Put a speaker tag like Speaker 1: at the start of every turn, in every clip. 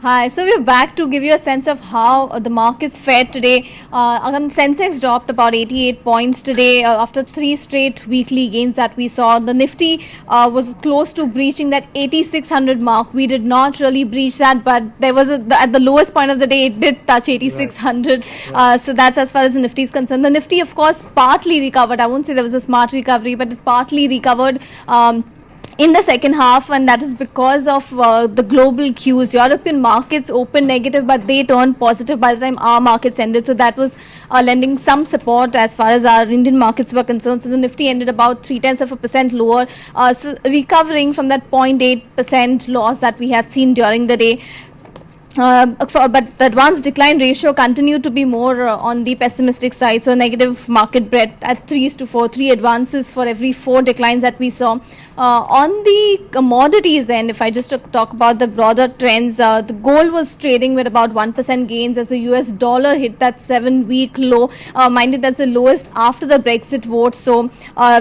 Speaker 1: Hi, so we're back to give you a sense of how the markets fared today. Sensex dropped about 88 points today after three straight weekly gains that we saw. The Nifty was close to breaching that 8600 mark. We did not really breach that, but there was at the lowest point of the day, it did touch 8600. So that's as far as the Nifty is concerned. The Nifty, of course, partly recovered. I won't say there was a smart recovery, but it partly recovered. In the second half, and that is because of the global cues. European markets opened negative, but they turned positive by the time our markets ended. So that was lending some support as far as our Indian markets were concerned. So the Nifty ended about 0.3% lower, so recovering from that 0.8% loss that we had seen during the day. But the advanced decline ratio continued to be more on the pessimistic side, so negative market breadth at 3:4, 3 advances for every 4 declines that we saw. On the commodities end, if I just talk about the broader trends, the gold was trading with about 1% gains as the US dollar hit that 7-week low. Mind you, that's the lowest after the Brexit vote, so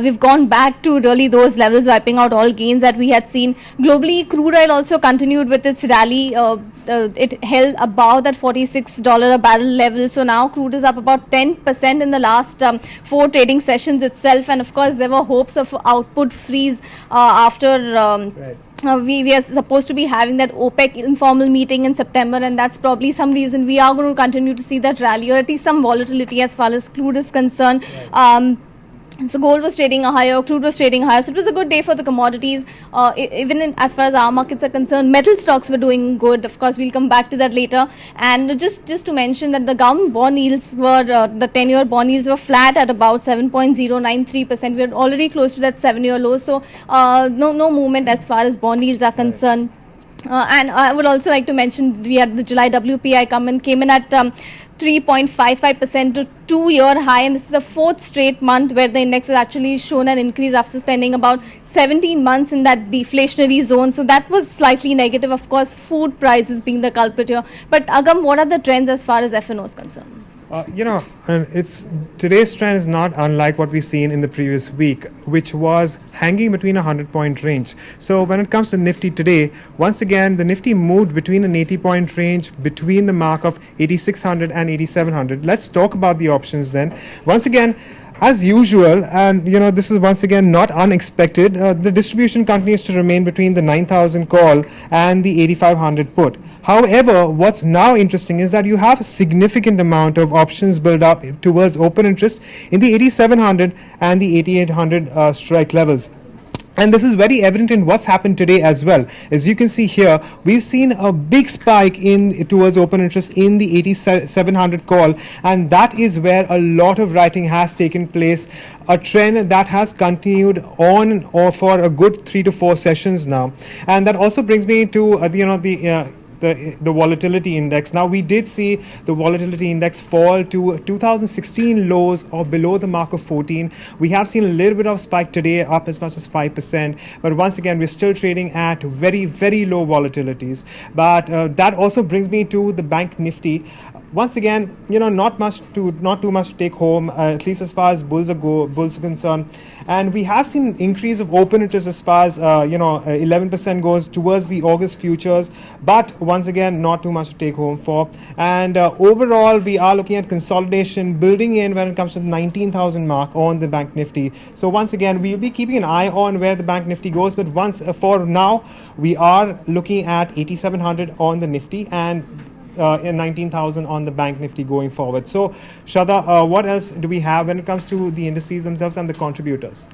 Speaker 1: we've gone back to really those levels, wiping out all gains that we had seen. Globally, crude oil also continued with its rally. It held above that $46 a barrel level. So now crude is up about 10% in the last 4 trading sessions itself. And of course, there were hopes of output freeze after we are supposed to be having that OPEC informal meeting in September, and that's probably some reason we are going to continue to see that rally, or at least some volatility as far as crude is concerned. So gold was trading higher, crude was trading higher, so it was a good day for the commodities. As far as our markets are concerned, metal stocks were doing good. Of course, we'll come back to that later. And just to mention that the government bond yields were, the 10-year bond yields were flat at about 7.093%. We're already close to that 7-year low, so no movement as far as bond yields are concerned. And I would also like to mention we had the July WPI came in at 3.55% to 2-year high, and this is the 4th straight month where the index has actually shown an increase after spending about 17 months in that deflationary zone. So that was slightly negative. Of course, food prices being the culprit here. But Agam, what are the trends as far as F&O is concerned?
Speaker 2: Today's trend is not unlike what we've seen in the previous week, which was hanging between a 100-point range. So when it comes to Nifty today, once again, the Nifty moved between an 80-point range between the mark of 8600 and 8700. Let's talk about the options then. Once again, as usual, and this is once again not unexpected, the distribution continues to remain between the 9,000 call and the 8,500 put. However, what's now interesting is that you have a significant amount of options build up towards open interest in the 8,700 and the 8,800 strike levels. And this is very evident in what's happened today as well. As you can see here, we've seen a big spike towards open interest in the 8700 call, and that is where a lot of writing has taken place, a trend that has continued on or for a good 3 to 4 sessions now. And that also brings me to the volatility index. Now, we did see the volatility index fall to 2016 lows or below the mark of 14. We have seen a little bit of spike today, up as much as 5%, but once again we're still trading at very, very low volatilities. But that also brings me to the bank Nifty. Once again, not too much to take home, at least as far as bulls are concerned. And we have seen an increase of open interest as far as 11% goes towards the August futures, but once again not too much to take home for. And overall, we are looking at consolidation building in when it comes to the 19,000 mark on the bank Nifty. So once again, we'll be keeping an eye on where the bank Nifty goes, but for now we are looking at 8,700 on the Nifty and 19,000 on the bank Nifty going forward. So Shraddha, what else do we have when it comes to the indices themselves and the contributors?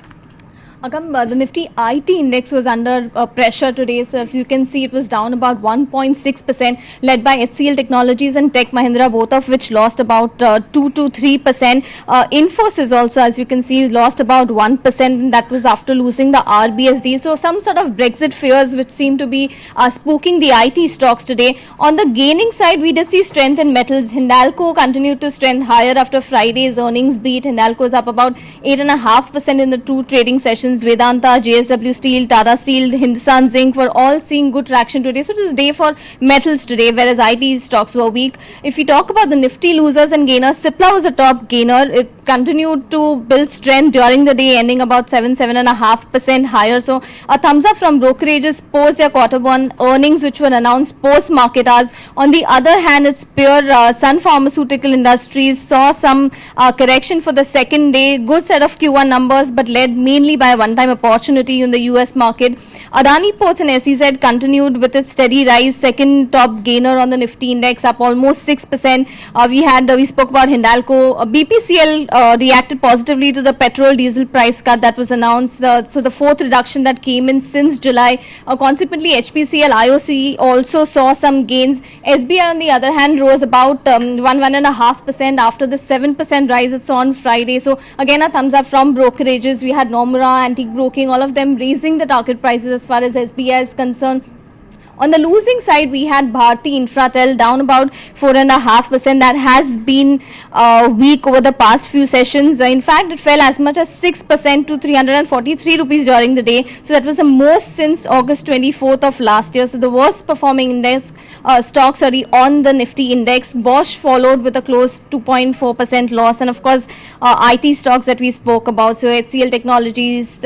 Speaker 1: Agam, the Nifty IT index was under pressure today, so as you can see, it was down about 1.6%, led by HCL Technologies and Tech Mahindra, both of which lost about 2 to 3%. Infosys also, as you can see, lost about 1%, and that was after losing the RBS deal. So some sort of Brexit fears which seem to be spooking the IT stocks today. On the gaining side, we did see strength in metals. Hindalco continued to strength higher after Friday's earnings beat. Hindalco is up about 8.5% in the 2 trading sessions. Vedanta, JSW Steel, Tata Steel, Hindustan Zinc were all seeing good traction today. So it was a day for metals today, whereas IT stocks were weak. If we talk about the Nifty losers and gainers, Cipla was the top gainer. continued to build strength during the day, ending about 7.5% higher. So a thumbs up from brokerages post their quarter one earnings, which were announced post market hours. On the other hand, its peer Sun Pharmaceutical Industries saw some correction for the second day. Good set of Q1 numbers, but led mainly by a one-time opportunity in the US market. Adani Ports and SEZ continued with its steady rise, second top gainer on the Nifty index, up almost 6%. We spoke about Hindalco. BPCL reacted positively to the petrol diesel price cut that was announced. So the fourth reduction that came in since July. Consequently, HPCL IOC also saw some gains. SBI on the other hand rose about 1.5% after the 7% rise it saw on Friday. So again, a thumbs up from brokerages. We had Nomura, Antique Broking, all of them raising the target prices as far as SBI is concerned. On the losing side, we had Bharti Infratel down about 4.5%. That has been weak over the past few sessions. In fact, it fell as much as 6% to 343 rupees during the day. So that was the most since August 24th of last year. So the worst performing index stocks on the Nifty index. Bosch followed with a close 2.4% loss, and of course IT stocks that we spoke about. So HCL Technologies,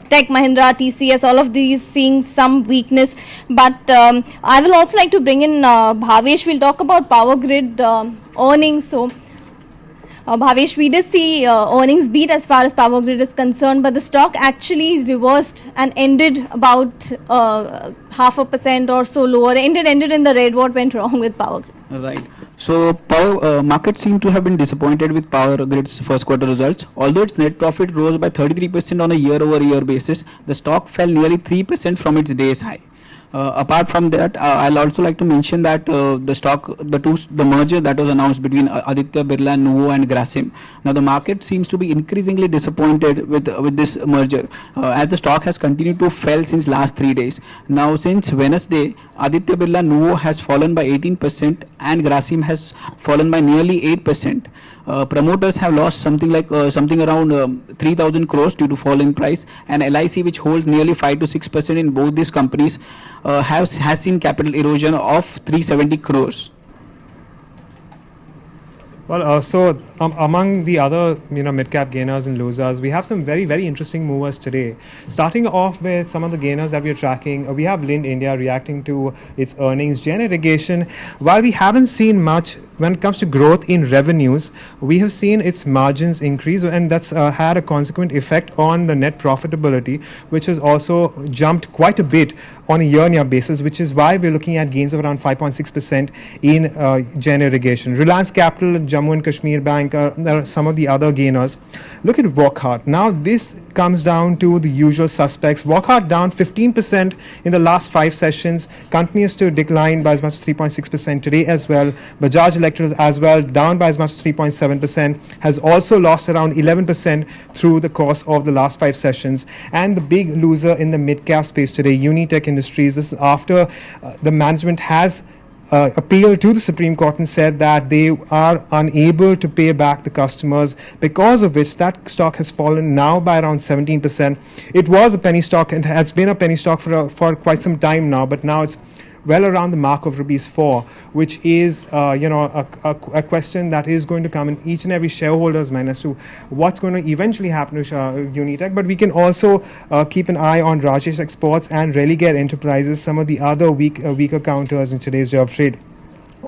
Speaker 1: Tech Mahindra, TCS, all of these seeing some weakness. But I will also like to bring in Bhavesh. We'll talk about Power Grid earnings. So Bhavesh, we did see earnings beat as far as Power Grid is concerned, but the stock actually reversed and ended about 0.5% or so lower. Ended in the red. What went wrong with Power Grid?
Speaker 3: Right. So, market seemed to have been disappointed with Power Grid's first quarter results. Although its net profit rose by 33% on a year-over-year basis, the stock fell nearly 3% from its day's high. Apart from that, I'll also like to mention that the merger that was announced between Aditya Birla, Nuvo and Grasim. Now the market seems to be increasingly disappointed with this merger, as the stock has continued to fall since last 3 days. Now since Wednesday, Aditya Birla Nuvo has fallen by 18% and Grasim has fallen by nearly 8%. Promoters have lost something around 3,000 crores due to fall in price, and LIC, which holds nearly 5 to 6% in both these companies, has seen capital erosion of 370 crores.
Speaker 2: Well, so among the other mid-cap gainers and losers, we have some very, very interesting movers today. Starting off with some of the gainers that we are tracking, we have Lind India reacting to its earnings. Gen Irrigation, while we haven't seen much when it comes to growth in revenues, we have seen its margins increase, and that's had a consequent effect on the net profitability, which has also jumped quite a bit on a year-on-year basis, which is why we're looking at gains of around 5.6% in Gen Irrigation. Reliance Capital, Jammu and Kashmir Bank, there are some of the other gainers. Look at Wockhardt. Now this comes down to the usual suspects. Wockhardt down 15% in the last 5 sessions, continues to decline by as much as 3.6% today as well. Bajaj Electricals as well down by as much as 3.7%, has also lost around 11% through the course of the last 5 sessions. And the big loser in the mid-cap space today, Unitech Industries. This is after the management has appealed to the Supreme Court and said that they are unable to pay back the customers, because of which that stock has fallen now by around 17%. It was a penny stock and has been a penny stock for quite some time now, but now it's well around the mark of rupees 4, which is a question that is going to come in each and every shareholder's mind as to what's going to eventually happen to Unitech. But we can also keep an eye on Rajesh Exports and Religare Enterprises, some of the other weaker counters in today's day of trade.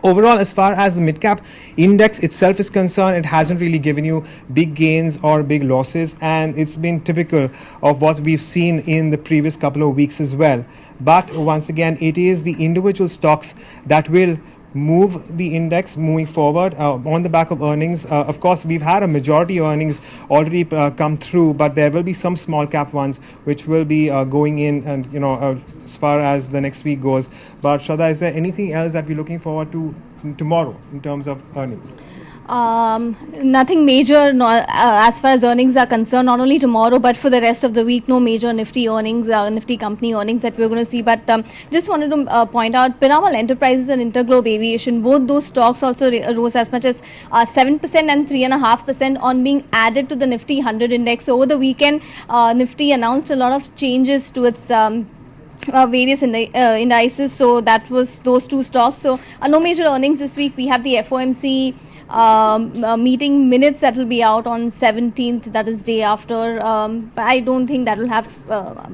Speaker 2: Overall, as far as the mid-cap index itself is concerned, it hasn't really given you big gains or big losses, and it's been typical of what we've seen in the previous couple of weeks as well. But once again, it is the individual stocks that will move the index moving forward on the back of earnings. Of course, we've had a majority earnings already come through, but there will be some small cap ones which will be going in, and as far as the next week goes. But Shraddha, is there anything else that we're looking forward to tomorrow in terms of earnings?
Speaker 1: Nothing major as far as earnings are concerned, not only tomorrow but for the rest of the week. No major Nifty earnings, Nifty company earnings that we're going to see. But just wanted to point out Piramal Enterprises and Interglobe Aviation, both those stocks also rose as much as 7% and 3.5% on being added to the Nifty 100 index. So over the weekend, Nifty announced a lot of changes to its various indices. So that was those two stocks. So no major earnings this week. We have the FOMC meeting minutes that will be out on 17th, that is day after. But I don't think that will have,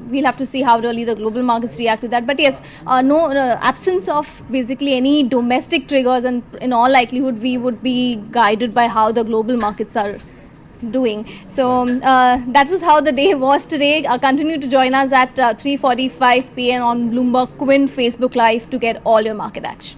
Speaker 1: we'll have to see how really the global markets react to that. But yes, no absence of basically any domestic triggers, and in all likelihood we would be guided by how the global markets are doing. So that was how the day was today. Continue to join us at 3:45 p.m. on Bloomberg Quint Facebook Live to get all your market action.